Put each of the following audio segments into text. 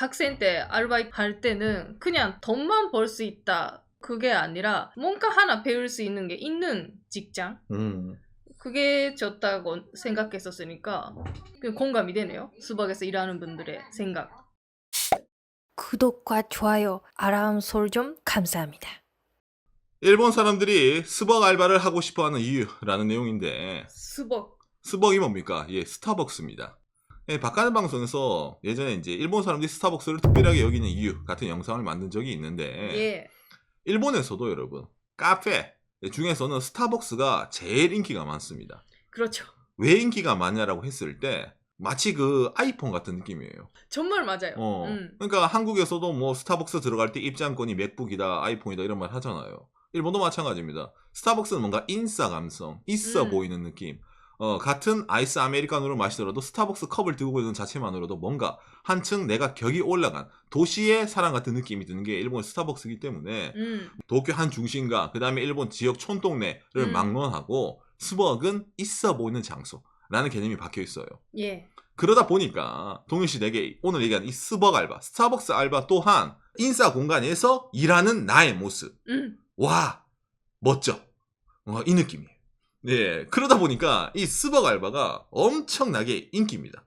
학생 때 아르바이트 할 때는 그냥 돈만 벌 수 있다. 그게 아니라 뭔가 하나 배울 수 있는 게 있는 직장? 그게 좋다고 생각했었으니까 공감이 되네요. 수박에서 일하는 분들의 생각. 구독과 좋아요, 알람 설정 감사합니다. 일본 사람들이 스벅 알바를 하고 싶어하는 이유라는 내용인데 스벅이 뭡니까? 예, 스타벅스입니다. 예, 박가는 방송에서 예전에 이제 일본 사람들이 스타벅스를 특별하게 여기는 이유 같은 영상을 만든 적이 있는데 예. 일본에서도 여러분 카페 중에서는 스타벅스가 제일 인기가 많습니다. 그렇죠. 왜 인기가 많냐라고 했을 때 마치 그 아이폰 같은 느낌이에요. 정말 맞아요. 그러니까 한국에서도 뭐 스타벅스 들어갈 때 입장권이 맥북이다, 아이폰이다 이런 말 하잖아요. 일본도 마찬가지입니다. 스타벅스는 뭔가 인싸 감성, 있어 보이는 느낌. 같은 아이스 아메리카노를 마시더라도 스타벅스 컵을 들고 있는 자체만으로도 뭔가 한층 내가 격이 올라간 도시의 사람 같은 느낌이 드는 게 일본의 스타벅스이기 때문에 도쿄 한 중심과 그 다음에 일본 지역 촌동네를 막론하고 스벅은 있어 보이는 장소라는 개념이 박혀 있어요. 예. 그러다 보니까 동윤씨 내게 오늘 얘기한 이 스벅 알바, 스타벅스 알바 또한 인싸 공간에서 일하는 나의 모습. 와, 멋져. 이 느낌이에요. 네, 그러다 보니까 이 스벅 알바가 엄청나게 인기입니다.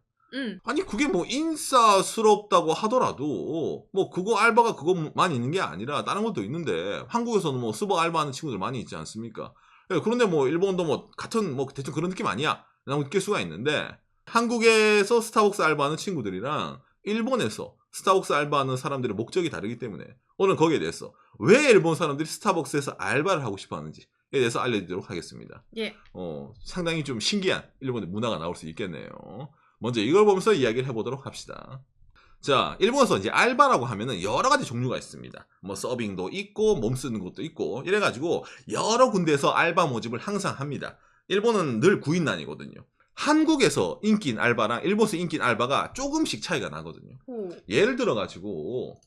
아니 그게 뭐 인싸스럽다고 하더라도 뭐 그거 알바가 그것만 있는 게 아니라 다른 것도 있는데 한국에서는 뭐 스벅 알바하는 친구들 많이 있지 않습니까? 네, 그런데 뭐 일본도 뭐 같은 뭐 대충 그런 느낌 아니야? 라고 느낄 수가 있는데 한국에서 스타벅스 알바하는 친구들이랑 일본에서 스타벅스 알바하는 사람들의 목적이 다르기 때문에 오늘 거기에 대해서 왜 일본 사람들이 스타벅스에서 알바를 하고 싶어 하는지에 대해서 알려드리도록 하겠습니다. 예. 상당히 좀 신기한 일본의 문화가 나올 수 있겠네요. 먼저 이걸 보면서 이야기를 해보도록 합시다. 자, 일본에서 이제 알바라고 하면은 여러 가지 종류가 있습니다. 뭐 서빙도 있고 몸 쓰는 것도 있고 이래가지고 여러 군데에서 알바 모집을 항상 합니다. 일본은 늘 구인난이거든요. 한국에서 인기인 알바랑 일본에서 인기인 알바가 조금씩 차이가 나거든요. 예를 들어가지고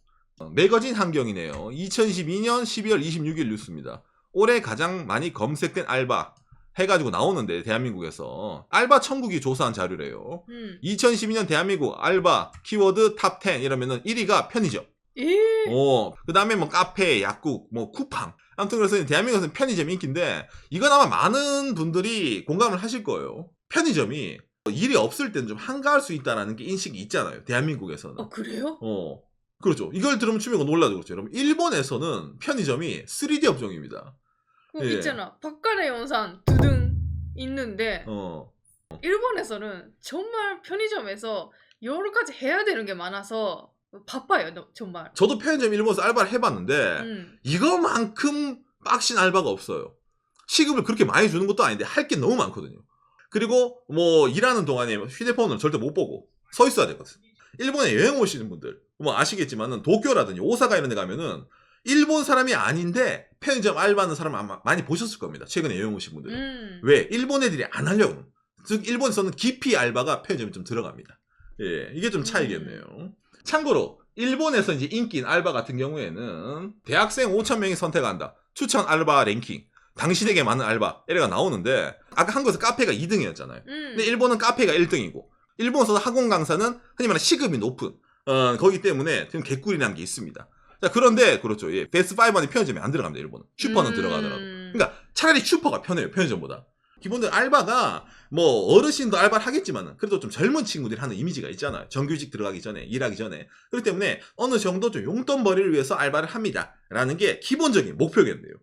매거진 환경이네요. 2022년 12월 26일 뉴스입니다. 올해 가장 많이 검색된 알바 해가지고 나오는데 대한민국에서 알바 천국이 조사한 자료래요. 2012년 대한민국 알바 키워드 탑 10 이러면은 1위가 편의점. 그 다음에 뭐 카페, 약국, 뭐 쿠팡. 아무튼 그래서 대한민국에서는 편의점 인기인데 이건 아마 많은 분들이 공감을 하실 거예요. 편의점이 일이 없을 때는 좀 한가할 수 있다는 게 인식이 있잖아요. 대한민국에서는. 그래요? 그렇죠. 이걸 들으면 추미가 놀라죠. 그렇죠. 여러분 일본에서는 편의점이 3D 업종입니다. 예. 있잖아. 박간의 영상 두둥 있는데 일본에서는 정말 편의점에서 여러 가지 해야 되는 게 많아서 바빠요. 정말. 저도 편의점 일본에서 알바를 해봤는데 이거만큼 빡신 알바가 없어요. 시급을 그렇게 많이 주는 것도 아닌데 할 게 너무 많거든요. 그리고 뭐 일하는 동안에 휴대폰을 절대 못 보고 서 있어야 되거든요. 일본에 여행 오시는 분들 뭐 아시겠지만은 도쿄라든지 오사카 이런 데 가면은 일본 사람이 아닌데 편의점 알바하는 사람 아마 많이 보셨을 겁니다. 최근에 여행 오신 분들은. 왜? 일본 애들이 안 하려고. 즉 일본에서는 기피 알바가 편의점에 좀 들어갑니다. 예, 이게 좀 차이겠네요. 참고로 일본에서 이제 인기인 알바 같은 경우에는 대학생 5,000명이 선택한다. 추천 알바 랭킹. 당신에게 맞는 알바 이래가 나오는데 아까 한국에서 카페가 2등이었잖아요. 근데 일본은 카페가 1등이고 일본에서 학원 강사는 흔히 말하는 시급이 높은 거기 때문에 좀 개꿀이라는 게 있습니다. 자, 그런데 그렇죠. 예, 베스트5 안에 편의점이 안 들어갑니다. 일본은. 슈퍼는 들어가더라도. 그러니까 차라리 슈퍼가 편해요. 편의점보다. 기본적으로 알바가 뭐 어르신도 알바를 하겠지만은 그래도 좀 젊은 친구들이 하는 이미지가 있잖아요. 정규직 들어가기 전에 일하기 전에. 그렇기 때문에 어느 정도 좀 용돈벌이를 위해서 알바를 합니다. 라는 게 기본적인 목표겠네요.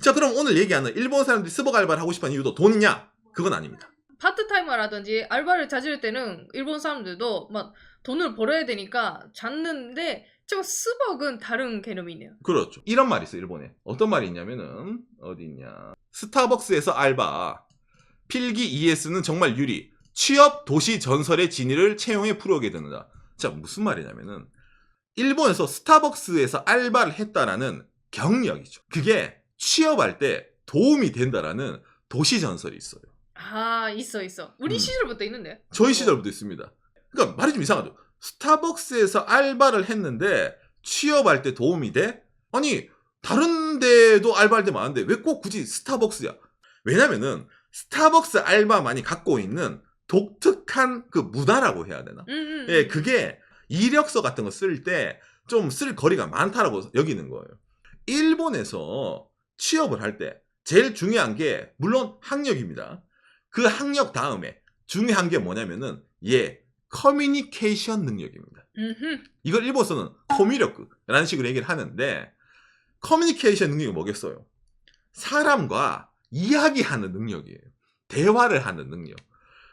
자, 그럼 오늘 얘기하는 일본 사람들이 스벅 알바를 하고 싶어하는 이유도 돈이냐? 그건 아닙니다. 파트타이머라든지 알바를 찾을 때는 일본 사람들도 막 돈을 벌어야 되니까 찾는데 좀 스벅은 다른 개념이네요. 그렇죠. 이런 말이 있어요. 일본에. 어떤 말이 있냐면은 어디 있냐. 스타벅스에서 알바. 필기 ES는 정말 유리. 취업 도시 전설의 진위를 채용해 풀어오게 된다. 자, 무슨 말이냐면은 일본에서 스타벅스에서 알바를 했다라는 경력이죠. 그게 취업할 때 도움이 된다라는 도시 전설이 있어요. 있어. 우리 시절부터 있는데. 저희 시절부터 있습니다. 그러니까 말이 좀 이상하죠. 스타벅스에서 알바를 했는데 취업할 때 도움이 돼? 아니 다른 데도 알바할 때 많은데 왜 꼭 굳이 스타벅스야? 왜냐면은 스타벅스 알바만이 갖고 있는 독특한 그 문화라고 해야 되나? 예, 그게 이력서 같은 거 쓸 때 좀 쓸 거리가 많다라고 여기는 거예요. 일본에서 취업을 할 때 제일 중요한 게 물론 학력입니다. 그 학력 다음에 중요한 게 뭐냐면은 커뮤니케이션 능력입니다. 이걸 일본에서는 코미력라는 식으로 얘기를 하는데 커뮤니케이션 능력이 뭐겠어요? 사람과 이야기하는 능력이에요. 대화를 하는 능력.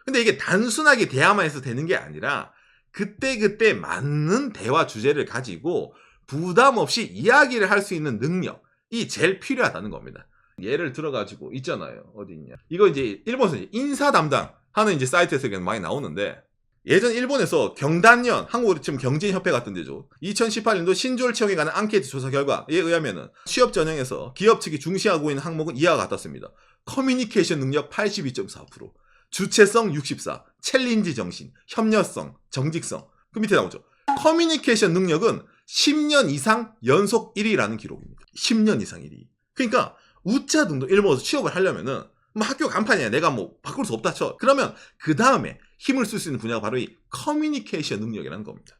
근데 이게 단순하게 대화만 해서 되는 게 아니라 그때그때 맞는 대화 주제를 가지고 부담 없이 이야기를 할 수 있는 능력이 제일 필요하다는 겁니다. 예를 들어가지고 있잖아요. 어디 있냐. 이거 이제 일본에서 인사 담당 하는 이제 사이트에서 많이 나오는데 예전 일본에서 경단련, 한국으로 지금 경진협회 같은 데죠. 2018년도 신조를 채용에 관한 앙케이트 조사 결과에 의하면은 취업 전형에서 기업 측이 중시하고 있는 항목은 이와 같았습니다. 커뮤니케이션 능력 82.4%, 주체성 64, 챌린지 정신, 협력성, 정직성. 그 밑에 나오죠. 커뮤니케이션 능력은 10년 이상 연속 1위라는 기록입니다. 10년 이상 1위. 그러니까 우짜 등도 일본에서 취업을 하려면은 뭐 학교 간판이야. 내가 뭐 바꿀 수 없다 쳐. 그러면 그 다음에 힘을 쓸 수 있는 분야가 바로 이 커뮤니케이션 능력이라는 겁니다.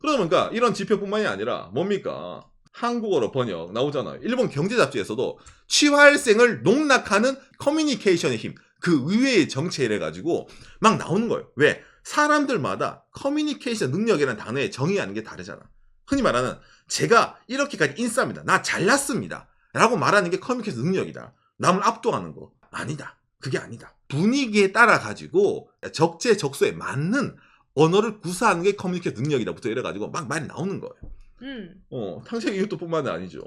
그러다 보니까 이런 지표뿐만이 아니라 뭡니까? 한국어로 번역 나오잖아요. 일본 경제 잡지에서도 취활생을 농락하는 커뮤니케이션의 힘, 그 의외의 정체를 해가지고 막 나오는 거예요. 왜? 사람들마다 커뮤니케이션 능력이라는 단어에 정의하는 게 다르잖아. 흔히 말하는 제가 이렇게까지 인싸입니다. 나 잘났습니다. 라고 말하는 게 커뮤니케이션 능력이다. 남을 압도하는 거. 아니다. 그게 아니다. 분위기에 따라 가지고 적재적소에 맞는 언어를 구사하는 게 커뮤니케이션 능력이다부터 이래가지고 막 말이 나오는 거예요. 탕색 이것도 뿐만이 아니죠.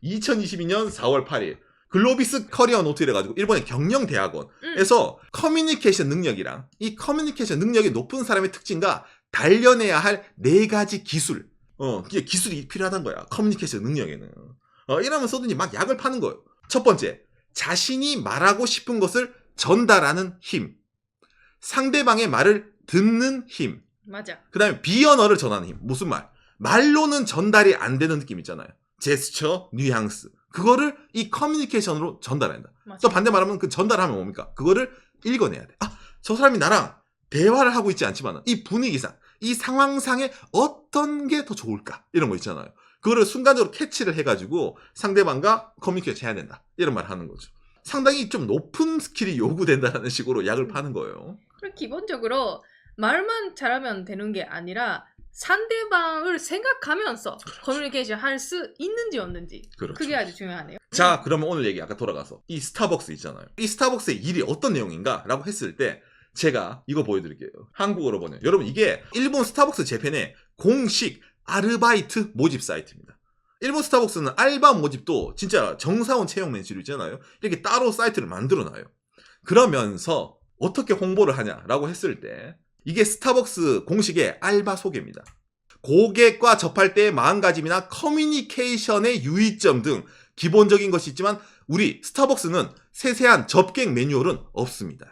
2022년 4월 8일 글로비스 커리어 노트 이래가지고 일본의 경영대학원에서 커뮤니케이션 능력이랑 이 커뮤니케이션 능력이 높은 사람의 특징과 단련해야 할 4가지 기술. 이게 기술이 필요하다는 거야. 커뮤니케이션 능력에는. 이러면서든지 막 약을 파는 거예요. 첫 번째, 자신이 말하고 싶은 것을 전달하는 힘. 상대방의 말을 듣는 힘. 맞아. 그 다음에 비언어를 전하는 힘. 무슨 말? 말로는 전달이 안 되는 느낌 있잖아요. 제스처, 뉘앙스. 그거를 이 커뮤니케이션으로 전달한다. 맞아. 또 반대 말하면 그 전달하면 뭡니까? 그거를 읽어내야 돼. 저 사람이 나랑 대화를 하고 있지 않지만 이 분위기상, 이 상황상에 어떤 게 더 좋을까? 이런 거 있잖아요. 그거를 순간적으로 캐치를 해가지고 상대방과 커뮤니케이션 해야 된다. 이런 말을 하는 거죠. 상당히 좀 높은 스킬이 요구된다는 식으로 약을 파는 거예요. 그리고 기본적으로 말만 잘하면 되는 게 아니라 상대방을 생각하면서 그렇죠. 커뮤니케이션 할 수 있는지 없는지. 그렇죠. 그게 아주 중요하네요. 자, 그러면 오늘 얘기 아까 돌아가서 이 스타벅스 있잖아요. 이 스타벅스의 일이 어떤 내용인가? 라고 했을 때 제가 이거 보여드릴게요. 한국어로 보내요. 여러분 이게 일본 스타벅스 재팬의 공식 아르바이트 모집 사이트입니다. 일본 스타벅스는 알바 모집도 진짜 정사원 채용 매치로 있잖아요. 이렇게 따로 사이트를 만들어놔요. 그러면서 어떻게 홍보를 하냐라고 했을 때 이게 스타벅스 공식의 알바 소개입니다. 고객과 접할 때의 마음가짐이나 커뮤니케이션의 유의점 등 기본적인 것이 있지만 우리 스타벅스는 세세한 접객 매뉴얼은 없습니다.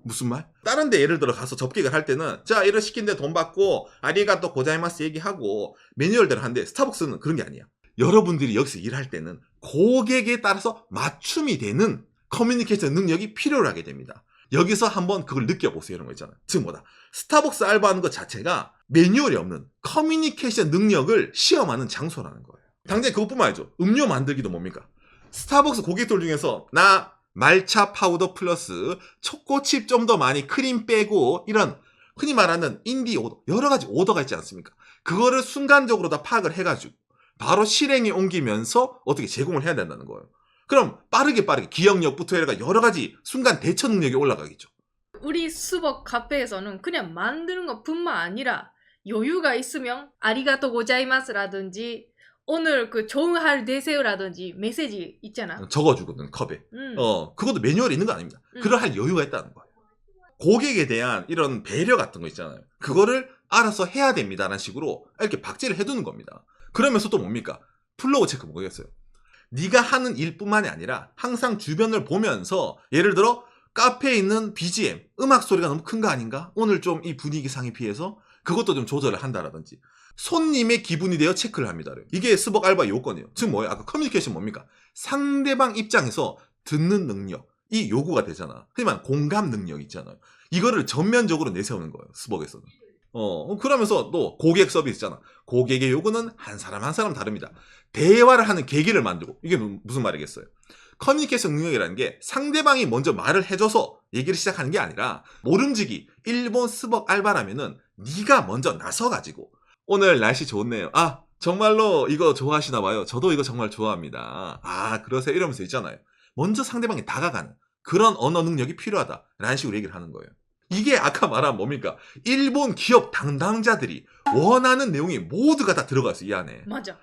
무슨 말? 다른 데 예를 들어 가서 접객을 할 때는 자 이거 시킨데 돈 받고 아리가또 고자이마스 얘기하고 매뉴얼대로 하는데 스타벅스는 그런 게 아니야. 여러분들이 여기서 일할 때는 고객에 따라서 맞춤이 되는 커뮤니케이션 능력이 필요로 하게 됩니다. 여기서 한번 그걸 느껴보세요. 이런 거 있잖아요. 즉 뭐다? 스타벅스 알바하는 것 자체가 매뉴얼이 없는 커뮤니케이션 능력을 시험하는 장소라는 거예요. 당장 그것뿐만 아니죠. 음료 만들기도 뭡니까? 스타벅스 고객들 중에서 나 말차 파우더 플러스 초코칩 좀 더 많이 크림 빼고 이런 흔히 말하는 인디 오더 여러 가지 오더가 있지 않습니까? 그거를 순간적으로 다 파악을 해가지고 바로 실행에 옮기면서 어떻게 제공을 해야 된다는 거예요. 그럼 빠르게 기억력부터 해가 여러 가지 순간 대처 능력이 올라가겠죠. 우리 수복 카페에서는 그냥 만드는 것뿐만 아니라 여유가 있으면 아리가또 고자이마스라든지 오늘 그 좋은 하루 되세요라든지 메시지 있잖아. 적어주거든 컵에. 그것도 매뉴얼이 있는 거 아닙니다. 그럴 여유가 있다는 거예요. 고객에 대한 이런 배려 같은 거 있잖아요. 그거를 알아서 해야 됩니다라는 식으로 이렇게 박제를 해두는 겁니다. 그러면서 또 뭡니까? 플로우 체크 뭐겠어요? 네가 하는 일뿐만이 아니라 항상 주변을 보면서 예를 들어 카페에 있는 BGM, 음악 소리가 너무 큰 거 아닌가? 오늘 좀 이 분위기상에 비해서 그것도 좀 조절을 한다라든지 손님의 기분이 되어 체크를 합니다. 이게 스벅 알바의 요건이에요. 즉 뭐예요? 아까 커뮤니케이션 뭡니까? 상대방 입장에서 듣는 능력, 이 요구가 되잖아. 흔히 말하는 공감 능력 있잖아요. 이거를 전면적으로 내세우는 거예요. 스벅에서는. 그러면서 또 고객 서비스 있잖아. 고객의 요구는 한 사람 한 사람 다릅니다. 대화를 하는 계기를 만들고, 이게 무슨 말이겠어요? 커뮤니케이션 능력이라는 게 상대방이 먼저 말을 해줘서 얘기를 시작하는 게 아니라, 모름지기 일본 스벅 알바라면은 네가 먼저 나서가지고 오늘 날씨 좋네요. 아, 정말로 이거 좋아하시나 봐요. 저도 이거 정말 좋아합니다. 아, 그러세요? 이러면서 있잖아요. 먼저 상대방이 다가가는 그런 언어 능력이 필요하다라는 식으로 얘기를 하는 거예요. 이게 아까 말한 뭡니까? 일본 기업 담당자들이 원하는 내용이 모두가 다 들어가 있어, 이 안에. 맞아.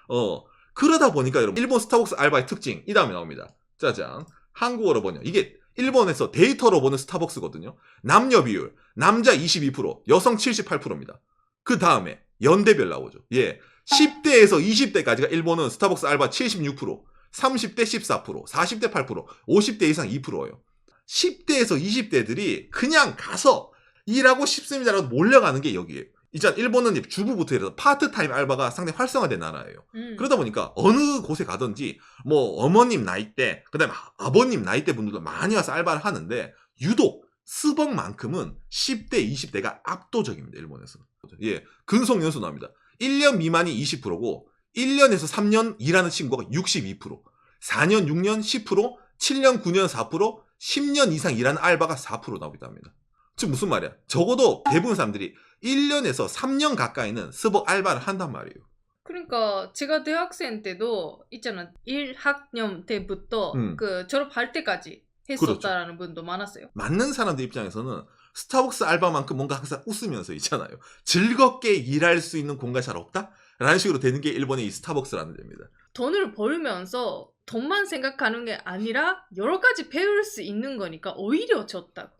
그러다 보니까 여러분, 일본 스타벅스 알바의 특징, 이 다음에 나옵니다. 짜잔. 한국어로 번역. 이게 일본에서 데이터로 보는 스타벅스거든요. 남녀 비율, 남자 22%, 여성 78%입니다. 그 다음에 연대별 나오죠. 예. 10대에서 20대까지가 일본은 스타벅스 알바 76%, 30대 14%, 40대 8%, 50대 이상 2%예요. 10대에서 20대들이 그냥 가서 일하고 싶습니다라고 몰려가는 게 여기에요. 이제 일본은 주부부터 해서 파트타임 알바가 상당히 활성화된 나라예요. 그러다 보니까 어느 곳에 가든지 뭐 어머님 나이대, 그다음에 아버님 나이대 분들도 많이 와서 알바를 하는데, 유독 스벅만큼은 10대, 20대가 압도적입니다. 일본에서는. 예, 근속 연수 나옵니다. 1년 미만이 20%고 1년에서 3년 일하는 친구가 62%, 4년, 6년 10%, 7년, 9년 4%, 10년 이상 일하는 알바가 4% 나오기도 합니다. 즉 무슨 말이야? 적어도 대부분 사람들이 1년에서 3년 가까이는 스벅 알바를 한단 말이에요. 그러니까 제가 대학생 때도 있잖아. 1학년 때부터 그 졸업할 때까지 했었다라는 그렇죠. 분도 많았어요. 맞는 사람들 입장에서는 스타벅스 알바만큼 뭔가 항상 웃으면서 있잖아요. 즐겁게 일할 수 있는 공간이 잘 없다? 라는 식으로 되는 게 일본의 이 스타벅스라는 데입니다. 돈을 벌면서 돈만 생각하는 게 아니라 여러 가지 배울 수 있는 거니까 오히려 좋다고.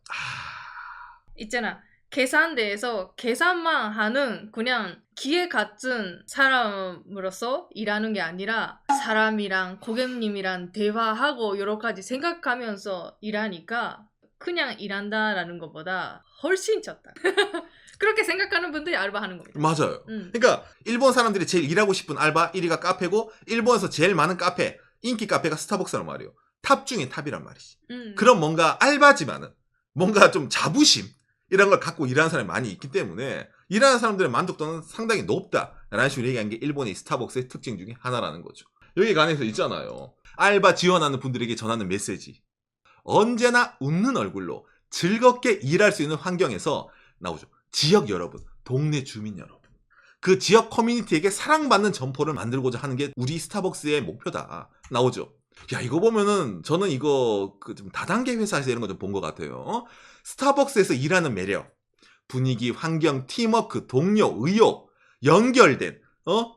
있잖아. 계산대에서 계산만 하는 그냥 기계 같은 사람으로서 일하는 게 아니라 사람이랑 고객님이랑 대화하고 여러 가지 생각하면서 일하니까 그냥 일한다라는 것보다 훨씬 좋다. 그렇게 생각하는 분들이 알바하는 겁니다. 맞아요. 그러니까 일본 사람들이 제일 일하고 싶은 알바 1위가 카페고, 일본에서 제일 많은 카페, 인기 카페가 스타벅스란 말이에요. 탑 중에 탑이란 말이지. 그럼 뭔가 알바지만은 뭔가 좀 자부심 이런 걸 갖고 일하는 사람이 많이 있기 때문에 일하는 사람들의 만족도는 상당히 높다라는 식으로 얘기한 게 일본의 스타벅스의 특징 중에 하나라는 거죠. 여기 안에서 있잖아요. 알바 지원하는 분들에게 전하는 메시지. 언제나 웃는 얼굴로 즐겁게 일할 수 있는 환경에서 나오죠. 지역 여러분, 동네 주민 여러분, 그 지역 커뮤니티에게 사랑받는 점포를 만들고자 하는 게 우리 스타벅스의 목표다. 나오죠. 야, 이거 보면은 저는 이거 좀 다단계 회사에서 이런 거 좀 본 것 같아요. 스타벅스에서 일하는 매력, 분위기, 환경, 팀워크, 동료, 의욕, 연결된,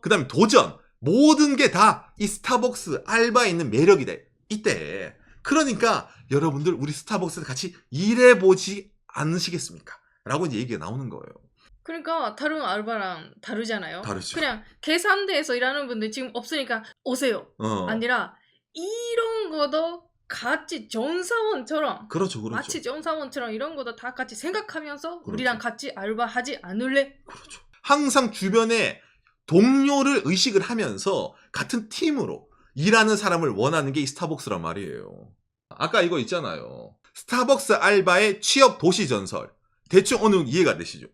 그 다음에 도전, 모든 게 다 이 스타벅스 알바에 있는 매력이다. 이때. 그러니까 여러분들 우리 스타벅스에서 같이 일해보지 않으시겠습니까? 라고 이제 얘기가 나오는 거예요. 그러니까 다른 알바랑 다르잖아요. 다르죠. 그냥 계산대에서 일하는 분들 지금 없으니까 오세요. 아니라 이런 것도 같이 전사원처럼, 그렇죠. 마치 전사원처럼 이런 것도 다 같이 생각하면서 그렇죠. 우리랑 같이 알바하지 않을래? 그렇죠. 항상 주변에 동료를 의식을 하면서 같은 팀으로 일하는 사람을 원하는 게 이 스타벅스란 말이에요. 아까 이거 있잖아요. 스타벅스 알바의 취업 도시 전설. 대충 어느 정도 이해가 되시죠?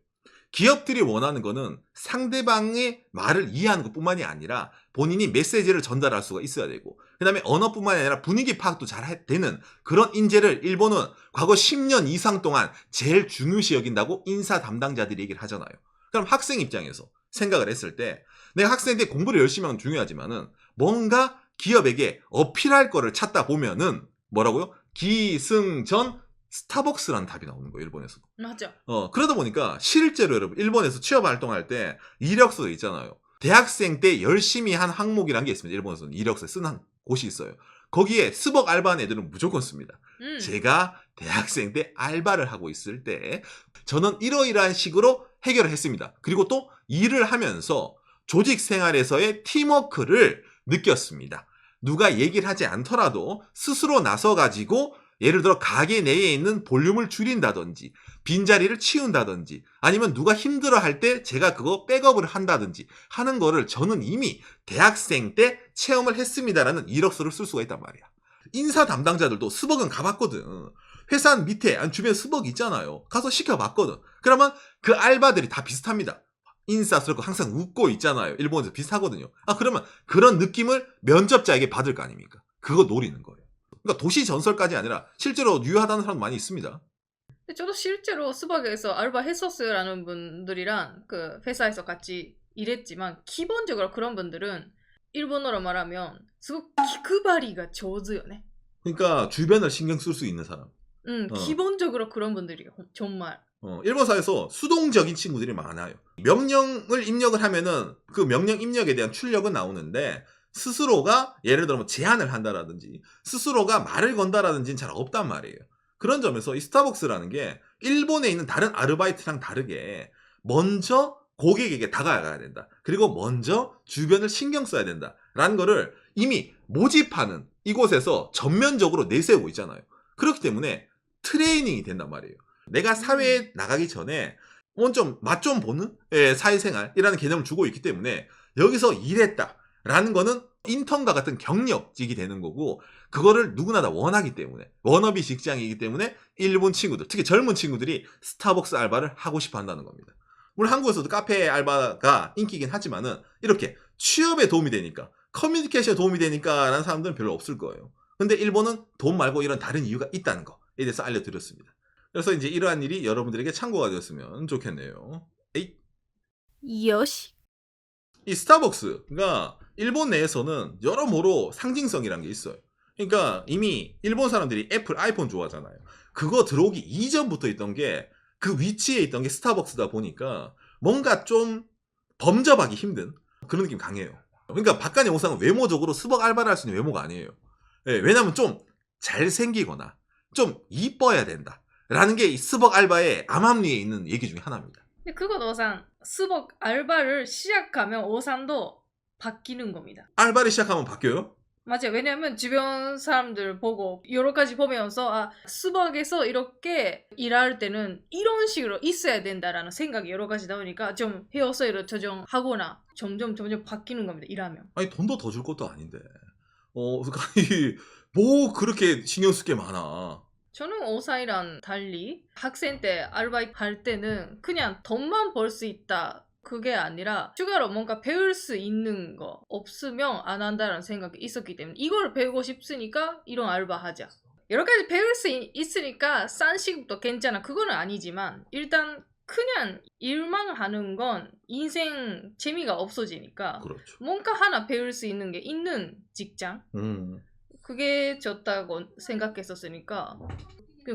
기업들이 원하는 거는 상대방의 말을 이해하는 것뿐만이 아니라 본인이 메시지를 전달할 수가 있어야 되고, 그 다음에 언어뿐만이 아니라 분위기 파악도 잘 되는 그런 인재를 일본은 과거 10년 이상 동안 제일 중요시 여긴다고 인사 담당자들이 얘기를 하잖아요. 그럼 학생 입장에서 생각을 했을 때 내가 학생 때 공부를 열심히 하는 건 중요하지만은 뭔가 기업에게 어필할 거를 찾다 보면은 뭐라고요? 기승전 스타벅스라는 답이 나오는 거예요, 일본에서도. 맞아. 그러다 보니까 실제로 여러분, 일본에서 취업 활동할 때 이력서 있잖아요. 대학생 때 열심히 한 항목이라는 게 있습니다. 일본에서는 이력서에 쓰는 곳이 있어요. 거기에 스벅 알바하는 애들은 무조건 씁니다. 제가 대학생 때 알바를 하고 있을 때 저는 이러이러한 식으로 해결을 했습니다. 그리고 또 일을 하면서 조직 생활에서의 팀워크를 느꼈습니다. 누가 얘기를 하지 않더라도 스스로 나서가지고 예를 들어 가게 내에 있는 볼륨을 줄인다든지 빈자리를 치운다든지 아니면 누가 힘들어할 때 제가 그거 백업을 한다든지 하는 거를 저는 이미 대학생 때 체험을 했습니다라는 이력서를 쓸 수가 있단 말이야. 인사 담당자들도 스벅은 가봤거든. 회사 밑에 주변에 스벅 있잖아요. 가서 시켜봤거든. 그러면 그 알바들이 다 비슷합니다. 인싸스럽고 항상 웃고 있잖아요. 일본에서 비슷하거든요. 그러면 그런 느낌을 면접자에게 받을 거 아닙니까? 그거 노리는 거예요. 그러니까 도시 전설까지 아니라 실제로 유효하다는 사람 많이 있습니다. 저도 실제로 스벅에서 알바했었어요라는 분들이랑 그 회사에서 같이 일했지만 기본적으로 그런 분들은 일본어로 말하면 すごく 기크바리가 上手よね. 그러니까 주변을 신경 쓸 수 있는 사람. 기본적으로 그런 분들이에요. 정말. 일본 사회에서 수동적인 친구들이 많아요. 명령을 입력을 하면은 그 명령 입력에 대한 출력은 나오는데 스스로가 예를 들어 뭐 제안을 한다라든지 스스로가 말을 건다라든지는 잘 없단 말이에요. 그런 점에서 이 스타벅스라는 게 일본에 있는 다른 아르바이트랑 다르게 먼저 고객에게 다가가야 된다. 그리고 먼저 주변을 신경 써야 된다라는 거를 이미 모집하는 이곳에서 전면적으로 내세우고 있잖아요. 그렇기 때문에 트레이닝이 된단 말이에요. 내가 사회에 나가기 전에 좀 맛 좀 보는 사회생활이라는 개념을 주고 있기 때문에 여기서 일했다라는 거는 인턴과 같은 경력직이 되는 거고 그거를 누구나 다 원하기 때문에 워너비 직장이기 때문에 일본 친구들 특히 젊은 친구들이 스타벅스 알바를 하고 싶어 한다는 겁니다. 물론 한국에서도 카페 알바가 인기긴 하지만은 이렇게 취업에 도움이 되니까 커뮤니케이션에 도움이 되니까 라는 사람들은 별로 없을 거예요. 근데 일본은 돈 말고 이런 다른 이유가 있다는 거에 대해서 알려드렸습니다. 그래서 이제 이러한 일이 여러분들에게 참고가 되었으면 좋겠네요. 요시. 이 스타벅스가 일본 내에서는 여러모로 상징성이라는 게 있어요. 그러니까 이미 일본 사람들이 애플, 아이폰 좋아하잖아요. 그거 들어오기 이전부터 있던 게 그 위치에 있던 게 스타벅스다 보니까 뭔가 좀 범접하기 힘든 그런 느낌 강해요. 그러니까 박간의 오상은 외모적으로 스벅 알바를 할 수 있는 외모가 아니에요. 왜냐하면 좀 잘생기거나 좀 이뻐야 된다. 라는 게 이 스벅 알바의 암암리에 있는 얘기 중에 하나입니다. 근데 그건 오산 스벅 알바를 시작하면 오산도 바뀌는 겁니다. 알바를 시작하면 바뀌어요? 맞아요. 왜냐면 주변 사람들 보고 여러 가지 보면서 스벅에서 이렇게 일할 때는 이런 식으로 있어야 된다라는 생각이 여러 가지 나오니까 좀 헤어스타일을 조정하거나 점점 바뀌는 겁니다. 일하면. 아니 돈도 더 줄 것도 아닌데 아니 뭐 그렇게 신경 쓸 게 많아. 저는 오사이랑 달리 학생 때 아르바이트 할 때는 그냥 돈만 벌 수 있다 그게 아니라 추가로 뭔가 배울 수 있는 거 없으면 안 한다는 생각이 있었기 때문에 이걸 배우고 싶으니까 이런 알바 하자. 여러 가지 배울 수 있으니까 싼 시급도 괜찮아. 그거는 아니지만 일단 그냥 일만 하는 건 인생 재미가 없어지니까 그렇죠. 뭔가 하나 배울 수 있는 게 있는 직장 그게 좋다고 생각했었으니까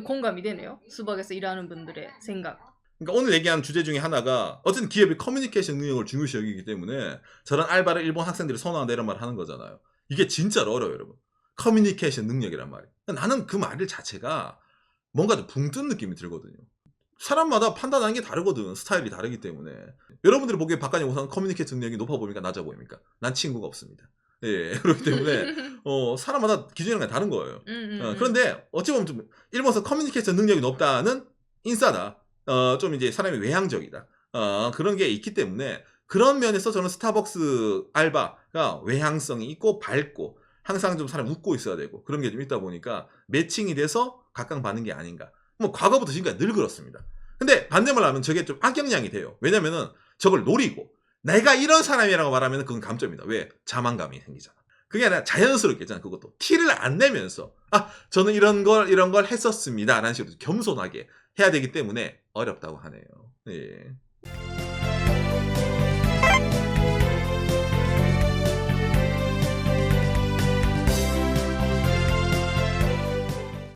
공감이 되네요. 스벅에서 일하는 분들의 생각. 그러니까 오늘 얘기한 주제 중에 하나가 어쨌든 기업이 커뮤니케이션 능력을 중요시 여기기 때문에 저런 알바를 일본 학생들이 선호한다 이런 말을 하는 거잖아요. 이게 진짜로 어려워요, 여러분. 커뮤니케이션 능력이란 말이에요. 나는 그 말 자체가 뭔가 좀 붕 뜬 느낌이 들거든요. 사람마다 판단하는 게 다르거든. 스타일이 다르기 때문에. 여러분들이 보기에 박간의 우선 커뮤니케이션 능력이 높아 보입니까? 낮아 보입니까? 난 친구가 없습니다. 예, 그렇기 때문에 사람마다 기준이랑 다른 거예요. 그런데 어찌 보면 좀 일본에서 커뮤니케이션 능력이 높다는 인싸다. 좀 이제 사람이 외향적이다. 그런 게 있기 때문에 그런 면에서 저는 스타벅스 알바가 외향성이 있고 밝고 항상 좀 사람 웃고 있어야 되고 그런 게 좀 있다 보니까 매칭이 돼서 각광받는 게 아닌가. 뭐 과거부터 지금까지 늘 그렇습니다. 근데 반대말로 하면 저게 좀 악영향이 돼요. 왜냐면은 저걸 노리고 내가 이런 사람이라고 말하면 그건 감점이다. 왜? 자만감이 생기잖아. 그게 아니라 자연스럽게 있잖아. 그것도 티를 안 내면서 저는 이런 걸 했었습니다 라는 식으로 겸손하게 해야 되기 때문에 어렵다고 하네요. 예.